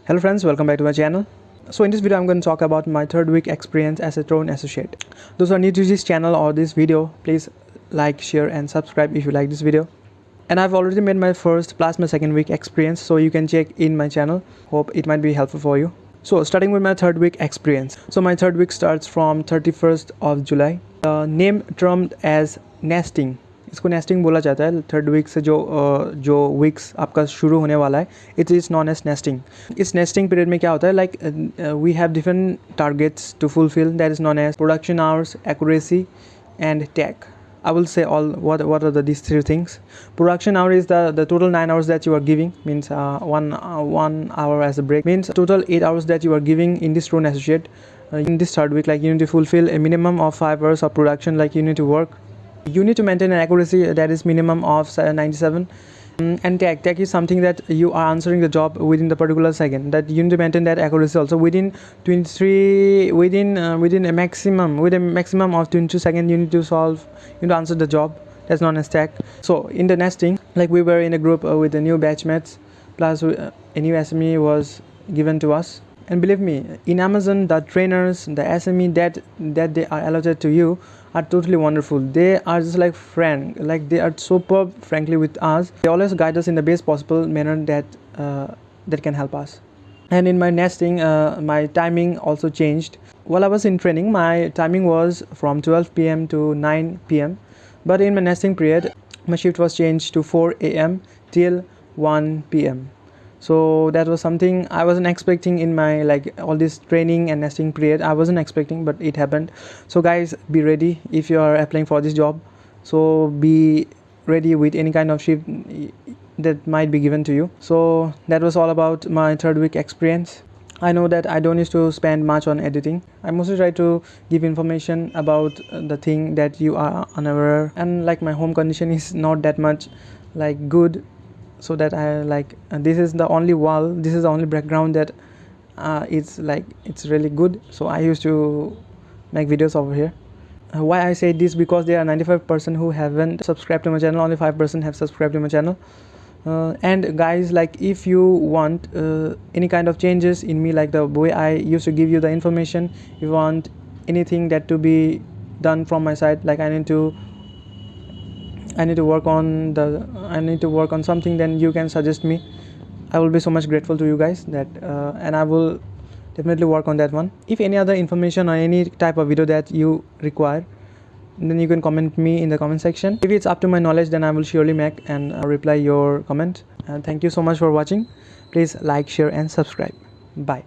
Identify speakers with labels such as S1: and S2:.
S1: Hello friends, welcome back to my channel. So in this video I'm going to talk about my third week experience as a Tron associate. Those who are new to this channel or this video, please like, share and subscribe if you like this video. And I've already made my first plus my second week experience, so you can check in my channel. Hope it might be helpful for you. So starting with my third week experience. So my third week starts from 31st of July. Name termed as nesting. इसको nesting बोला जाता है. Third week से जो weeks आपका शुरू होने वाला है, it is known as nesting. इस नेस्टिंग पीरियड में क्या होता है, like we have different targets to fulfil. That is known as production hours, accuracy and tag. I will say all what are these three things. Production hour is the total 9 hours that you are giving, means 1 hour as a break, means total 8 hours that you are giving in this Tron associate. In this third week, like you need to fulfill a minimum of 5 hours of production. Like you need to work, you need to maintain an accuracy that is minimum of 97. And tag is something that you are answering the job within the particular second, that you need to maintain that accuracy also within 23 within a maximum of 22 seconds. You need to answer the job. That's known as tag. So in the nesting, like we were in a group with the new batchmates, plus a new SME was given to us. And believe me, in Amazon, the trainers, the SME that they are allotted to you are totally wonderful. They are just like friend, like they are superb, frankly, with us. They always guide us in the best possible manner that can help us. And in my nesting, my timing also changed. While I was in training, my timing was from 12 p.m. to 9 p.m. But in my nesting period, my shift was changed to 4 a.m. till 1 p.m. So that was something I wasn't expecting in my all this training and nesting period. I wasn't expecting, but it happened. So guys, be ready if you are applying for this job. So be ready with any kind of shift that might be given to you. So that was all about my third week experience. I know that I don't need to spend much on editing. I mostly try to give information about the thing that you are unaware, and like my home condition is not that much good. So that I this is the only wall, this is the only background that it's really good. So I used to make videos over here. Why I say this, because there are 95% who haven't subscribed to my channel, only 5% have subscribed to my channel. And guys, if you want any kind of changes in me, like the way I used to give you the information, if you want anything that to be done from my side, like I need to work on something, then you can suggest me. I will be so much grateful to you guys that and I will definitely work on that one. If any other information or any type of video that you require, then you can comment me in the comment section. If it's up to my knowledge, then I will surely make and reply your comment. And thank you so much for watching. Please like, share and subscribe. Bye.